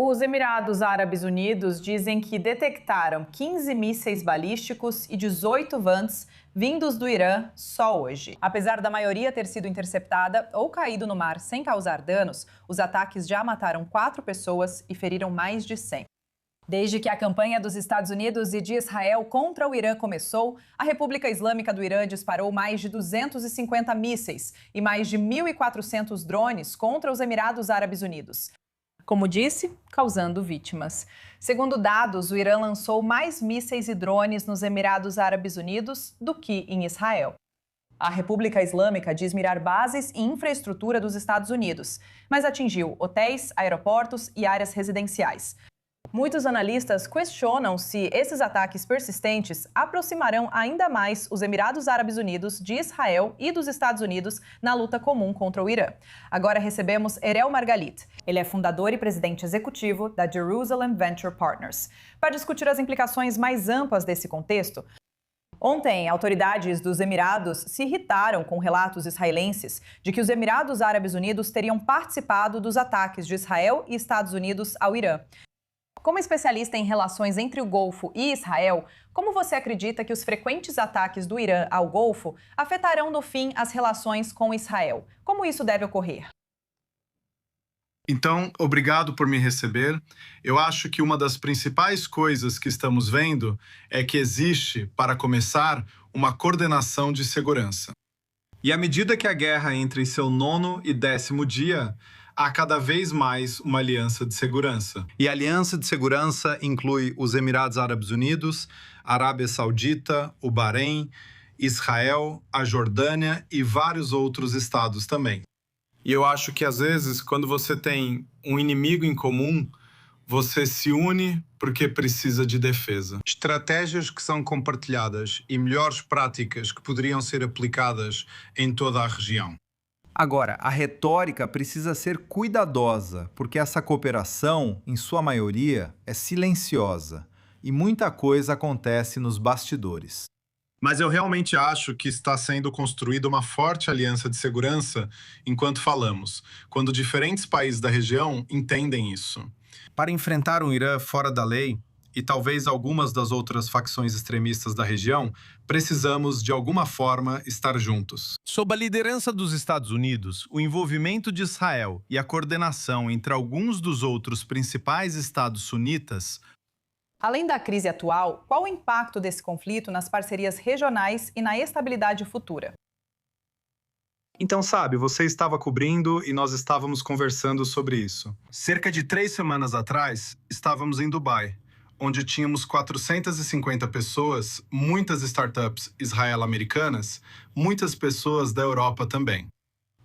Os Emirados Árabes Unidos dizem que detectaram 15 mísseis balísticos e 18 vantes vindos do Irã só hoje. Apesar da maioria ter sido interceptada ou caído no mar sem causar danos, os ataques já mataram 4 pessoas e feriram mais de 100. Desde que a campanha dos Estados Unidos e de Israel contra o Irã começou, a República Islâmica do Irã disparou mais de 250 mísseis e mais de 1.400 drones contra os Emirados Árabes Unidos. Como disse, causando vítimas. Segundo dados, o Irã lançou mais mísseis e drones nos Emirados Árabes Unidos do que em Israel. A República Islâmica diz mirar bases e infraestrutura dos Estados Unidos, mas atingiu hotéis, aeroportos e áreas residenciais. Muitos analistas questionam se esses ataques persistentes aproximarão ainda mais os Emirados Árabes Unidos de Israel e dos Estados Unidos na luta comum contra o Irã. Agora recebemos Erel Margalit. Ele é fundador e presidente executivo da Jerusalem Venture Partners. Para discutir as implicações mais amplas desse contexto, ontem, autoridades dos Emirados se irritaram com relatos israelenses de que os Emirados Árabes Unidos teriam participado dos ataques de Israel e Estados Unidos ao Irã. Como especialista em relações entre o Golfo e Israel, como você acredita que os frequentes ataques do Irã ao Golfo afetarão no fim as relações com Israel? Como isso deve ocorrer? Então, obrigado por me receber. Eu acho que uma das principais coisas que estamos vendo é que existe, para começar, uma coordenação de segurança. E à medida que a guerra entra em seu 9º e 10º dia, há cada vez mais uma aliança de segurança. E a aliança de segurança inclui os Emirados Árabes Unidos, a Arábia Saudita, o Bahrein, Israel, a Jordânia e vários outros estados também. E eu acho que às vezes, quando você tem um inimigo em comum, você se une porque precisa de defesa. Estratégias que são compartilhadas e melhores práticas que poderiam ser aplicadas em toda a região. Agora, a retórica precisa ser cuidadosa, porque essa cooperação, em sua maioria, é silenciosa e muita coisa acontece nos bastidores. Mas eu realmente acho que está sendo construída uma forte aliança de segurança enquanto falamos, quando diferentes países da região entendem isso. Para enfrentar um Irã fora da lei, e talvez algumas das outras facções extremistas da região, precisamos, de alguma forma, estar juntos. Sob a liderança dos Estados Unidos, o envolvimento de Israel e a coordenação entre alguns dos outros principais estados sunitas. Além da crise atual, qual o impacto desse conflito nas parcerias regionais e na estabilidade futura? Então, sabe, você estava cobrindo e nós estávamos conversando sobre isso. Cerca de 3 semanas atrás, estávamos em Dubai, onde tínhamos 450 pessoas, muitas startups israelo-americanas, muitas pessoas da Europa também.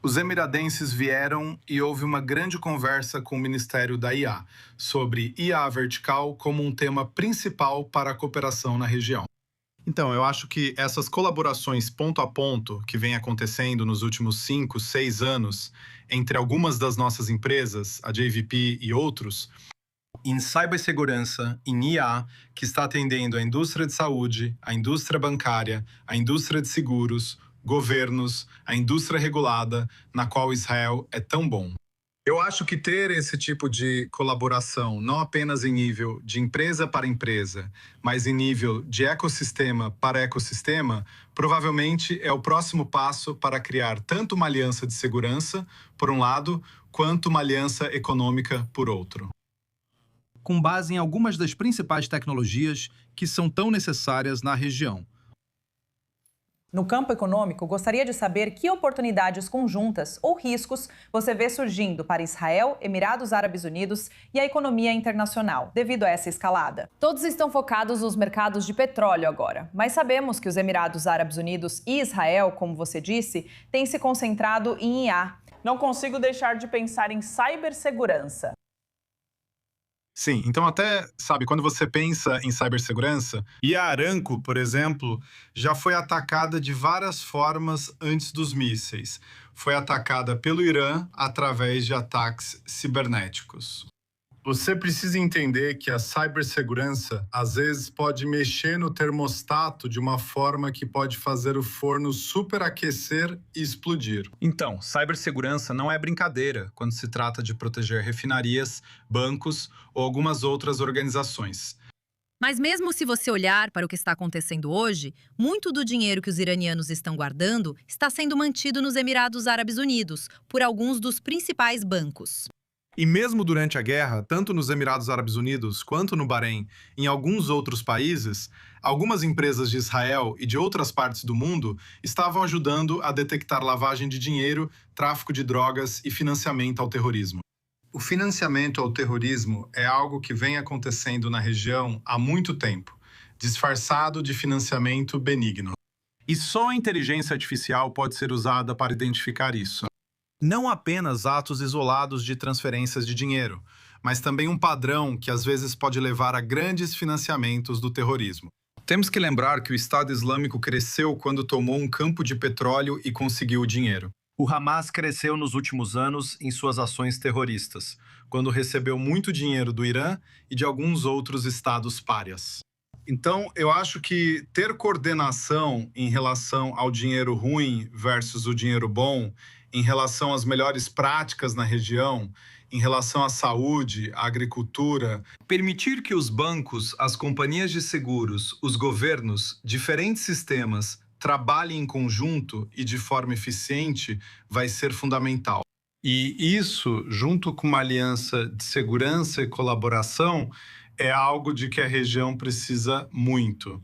Os emiradenses vieram e houve uma grande conversa com o Ministério da IA sobre IA vertical como um tema principal para a cooperação na região. Então, eu acho que essas colaborações ponto a ponto que vem acontecendo nos últimos 5, 6 anos entre algumas das nossas empresas, a JVP e outros, em cibersegurança, em IA, que está atendendo a indústria de saúde, a indústria bancária, a indústria de seguros, governos, a indústria regulada, na qual Israel é tão bom. Eu acho que ter esse tipo de colaboração, não apenas em nível de empresa para empresa, mas em nível de ecossistema para ecossistema, provavelmente é o próximo passo para criar tanto uma aliança de segurança, por um lado, quanto uma aliança econômica, por outro. Com base em algumas das principais tecnologias que são tão necessárias na região. No campo econômico, gostaria de saber que oportunidades conjuntas ou riscos você vê surgindo para Israel, Emirados Árabes Unidos e a economia internacional, devido a essa escalada. Todos estão focados nos mercados de petróleo agora, mas sabemos que os Emirados Árabes Unidos e Israel, como você disse, têm se concentrado em IA. Não consigo deixar de pensar em cibersegurança. Sim, então até, sabe, quando você pensa em cibersegurança, e a Aramco, por exemplo, já foi atacada de várias formas antes dos mísseis. Foi atacada pelo Irã através de ataques cibernéticos. Você precisa entender que a cibersegurança, às vezes, pode mexer no termostato de uma forma que pode fazer o forno superaquecer e explodir. Então, cibersegurança não é brincadeira quando se trata de proteger refinarias, bancos ou algumas outras organizações. Mas mesmo se você olhar para o que está acontecendo hoje, muito do dinheiro que os iranianos estão guardando está sendo mantido nos Emirados Árabes Unidos, por alguns dos principais bancos. E mesmo durante a guerra, tanto nos Emirados Árabes Unidos quanto no Bahrein e em alguns outros países, algumas empresas de Israel e de outras partes do mundo estavam ajudando a detectar lavagem de dinheiro, tráfico de drogas e financiamento ao terrorismo. O financiamento ao terrorismo é algo que vem acontecendo na região há muito tempo, disfarçado de financiamento benigno. E só a inteligência artificial pode ser usada para identificar isso. Não apenas atos isolados de transferências de dinheiro, mas também um padrão que às vezes pode levar a grandes financiamentos do terrorismo. Temos que lembrar que o Estado Islâmico cresceu quando tomou um campo de petróleo e conseguiu o dinheiro. O Hamas cresceu nos últimos anos em suas ações terroristas, quando recebeu muito dinheiro do Irã e de alguns outros estados párias. Então, eu acho que ter coordenação em relação ao dinheiro ruim versus o dinheiro bom, em relação às melhores práticas na região, em relação à saúde, à agricultura, permitir que os bancos, as companhias de seguros, os governos, diferentes sistemas, trabalhem em conjunto e de forma eficiente vai ser fundamental. E isso, junto com uma aliança de segurança e colaboração, é algo de que a região precisa muito.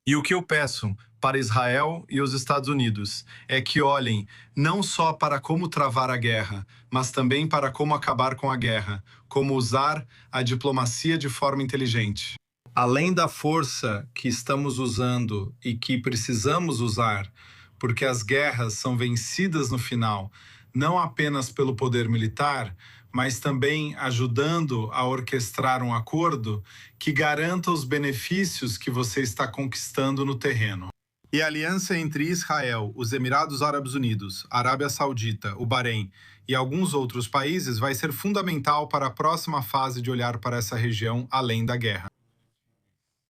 E o que eu peço para Israel e os Estados Unidos é que olhem não só para como travar a guerra, mas também para como acabar com a guerra, como usar a diplomacia de forma inteligente. Além da força que estamos usando e que precisamos usar, porque as guerras são vencidas no final, não apenas pelo poder militar, mas também ajudando a orquestrar um acordo que garanta os benefícios que você está conquistando no terreno. E a aliança entre Israel, os Emirados Árabes Unidos, a Arábia Saudita, o Bahrein e alguns outros países vai ser fundamental para a próxima fase de olhar para essa região além da guerra.